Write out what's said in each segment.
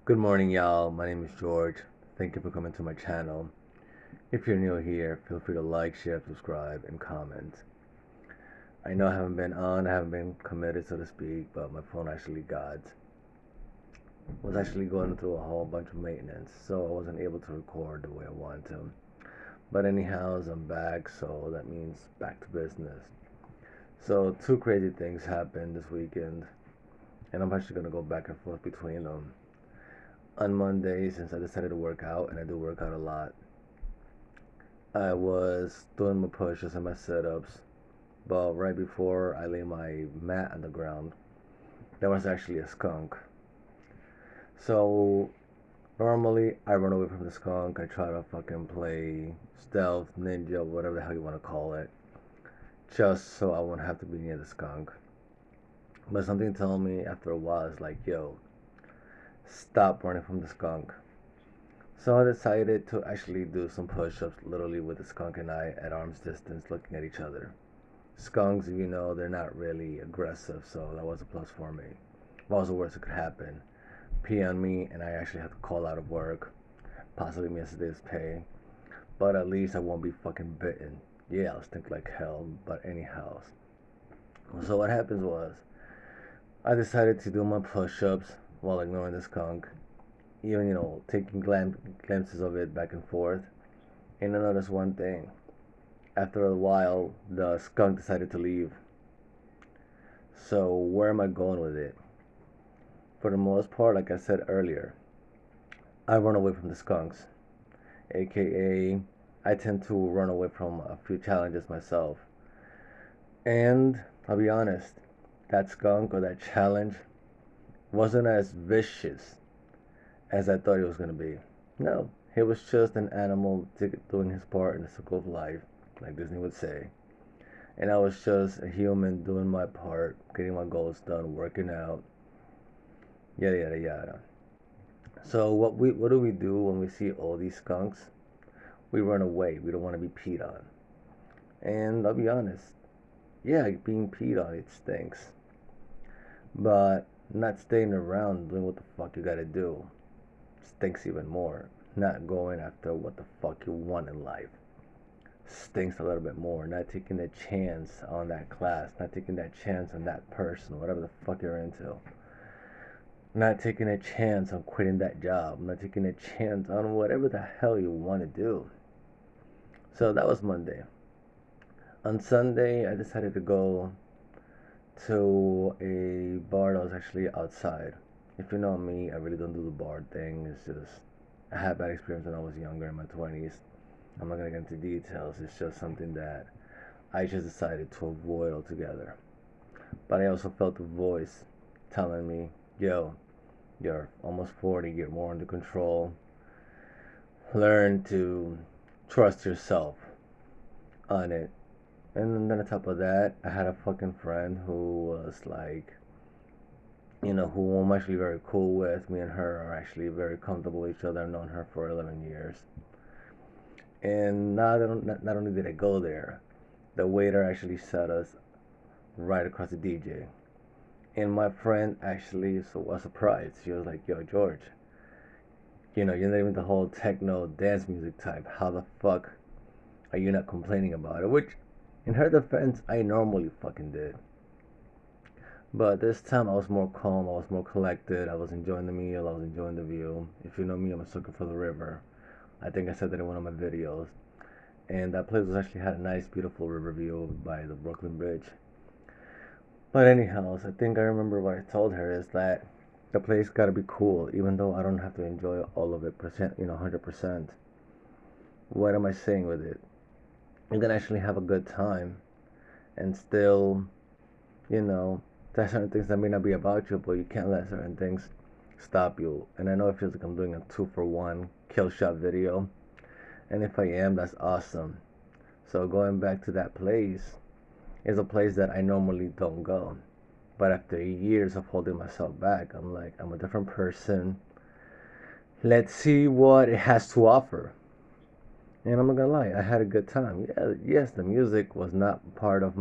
Good morning, y'all. My name is George. Thank you for coming to my channel. If you're new here, feel free to like, share, subscribe, and comment. I know I haven't been on, I haven't been committed, so to speak, but my phone was actually going through a whole bunch of maintenance, so I wasn't able to record the way I wanted to. But anyhow, I'm back, so that means back to business. So two crazy things happened this weekend, and I'm actually gonna go back and forth between them. On Monday, since I decided to work out, and I do work out a lot, I was doing my pushes and my sit-ups, but right before I lay my mat on the ground, there was actually a skunk. So normally I run away from the skunk. I try to fucking play stealth, ninja, whatever the hell you want to call it, just so I won't have to be near the skunk. But something told me after a while, it's like, yo, stop running from the skunk. So I decided to actually do some push-ups, literally with the skunk and I at arm's distance, looking at each other. Skunks, you know, they're not really aggressive, so that was a plus for me. What was the worst that could happen? Pee on me, and I actually have to call out of work, possibly miss a day's pay. But at least I won't be fucking bitten. Yeah, I'll stink like hell, but anyhow. So what happens was, I decided to do my push-ups while ignoring the skunk, even, taking glimpses of it back and forth. And I noticed one thing. After a while, the skunk decided to leave. So where am I going with it? For the most part, like I said earlier, I run away from the skunks, aka I tend to run away from a few challenges myself. And I'll be honest, that skunk or that challenge wasn't as vicious as I thought it was going to be. No, he was just an animal doing his part in the circle of life, like Disney would say. And I was just a human doing my part, getting my goals done, working out, yada yada yada. So what do we do when we see all these skunks? We run away. We don't want to be peed on. And I'll be honest, yeah, being peed on it stinks. But not staying around doing what the fuck you gotta do stinks even more. Not going after what the fuck you want in life stinks a little bit more. Not taking a chance on that class, not taking that chance on that person, whatever the fuck you're into. Not taking a chance on quitting that job, not taking a chance on whatever the hell you want to do. So that was Monday. On Sunday, I decided to go to a bar that was actually outside. If you know me, I really don't do the bar thing. It's just, I had bad experience when I was younger in my 20s. I'm not gonna get into details. It's just something that I just decided to avoid altogether. But I also felt a voice telling me, yo, you're almost 40, you're more under control. Learn to trust yourself on it. And then on top of that, I had a fucking friend who was like, who I'm actually very cool with. Me and her are actually very comfortable with each other. I've known her for 11 years. And not only did I go there, the waiter actually sat us right across the DJ. And my friend actually was surprised. She was like, yo, George, you're not even the whole techno dance music type. How the fuck are you not complaining about it? Which, in her defense, I normally fucking did. But this time I was more calm, I was more collected, I was enjoying the meal, I was enjoying the view. If you know me, I'm a sucker for the river. I think I said that in one of my videos. And that place was actually had a nice, beautiful river view by the Brooklyn Bridge. But anyhow, so I think I remember what I told her is that the place gotta be cool, even though I don't have to enjoy all of it 100%. What am I saying with it? You can actually have a good time and still, you know, there's certain things that may not be about you, but you can't let certain things stop you. And I know it feels like I'm doing a 2-for-1 kill shot video. And if I am, that's awesome. So going back to that place is a place that I normally don't go. But after years of holding myself back, I'm like, I'm a different person. Let's see what it has to offer. And I'm not gonna lie, I had a good time. Yeah, yes, the music was not part of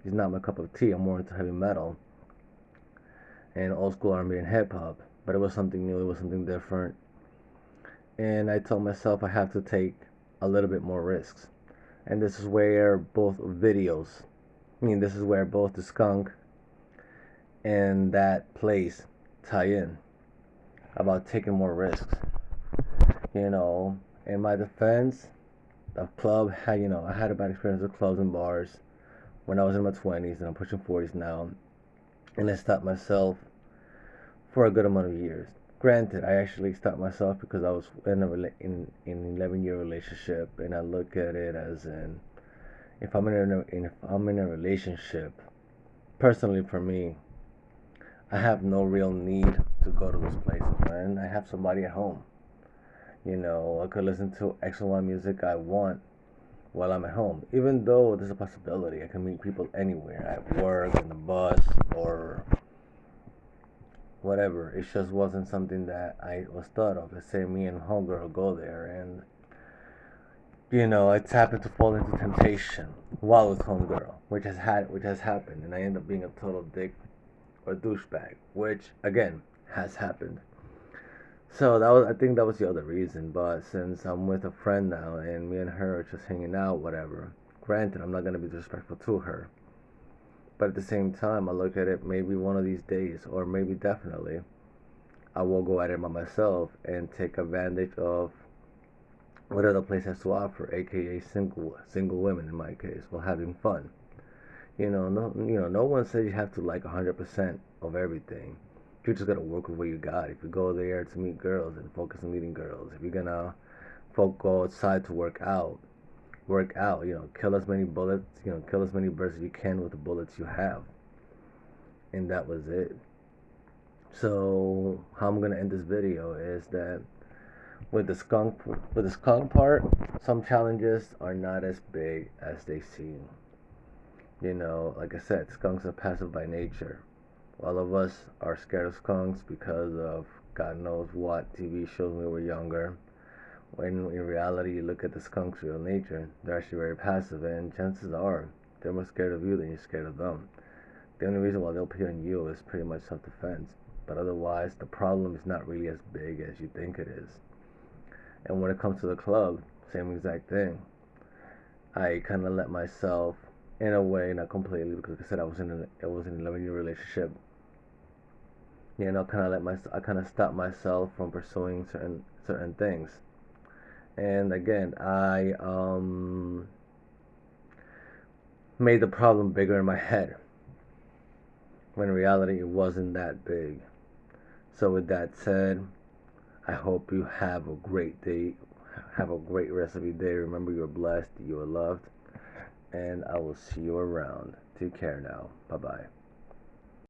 it's not my cup of tea. I'm more into heavy metal and old school R&B and hip hop. but it was something new, it was something different. And I told myself I have to take a little bit more risks. And this is where both videos, this is where both the skunk and that place tie in about taking more risks. In my defense, the club had, I had a bad experience with clubs and bars when I was in my 20s, and I'm pushing 40s now. And I stopped myself for a good amount of years. Granted, I actually stopped myself because I was in an 11-year relationship, and I look at it as in if I'm in a relationship, personally for me, I have no real need to go to those places, man. I have somebody at home. I could listen to X and Y music I want while I'm at home. Even though there's a possibility I can meet people anywhere, at work, in the bus, or whatever. It just wasn't something that I was thought of. Let's say me and homegirl go there, and I tap into fall into temptation while with homegirl, which has happened, and I end up being a total dick or douchebag, which again has happened. So I think that was the other reason. But since I'm with a friend now and me and her are just hanging out, whatever. Granted, I'm not gonna be disrespectful to her, but at the same time, I look at it maybe one of these days, or maybe definitely, I will go at it by myself and take advantage of what the place has to offer, aka single women in my case, while having fun. No one says you have to like 100% of everything. You just gotta work with what you got. If you go there to meet girls, and focus on meeting girls. If you're gonna go outside to work out, work out. Kill as many bullets. Kill as many birds as you can with the bullets you have. And that was it. So how I'm gonna end this video is that with the skunk part, some challenges are not as big as they seem. Like I said, skunks are passive by nature. All of us are scared of skunks because of God knows what TV shows when we were younger. When in reality, you look at the skunk's real nature, they're actually very passive, and chances are they're more scared of you than you're scared of them. The only reason why they'll pee on you is pretty much self-defense. But otherwise, the problem is not really as big as you think it is. And when it comes to the club, same exact thing. I kind of let myself, in a way, not completely, because like I said, it was an 11-year relationship. I kind of stopped myself from pursuing certain things. And again, I made the problem bigger in my head, when in reality it wasn't that big. So with that said, I hope you have a great day. Have a great rest of your day. Remember, you're blessed, you are loved, and I will see you around. Take care now. Bye bye.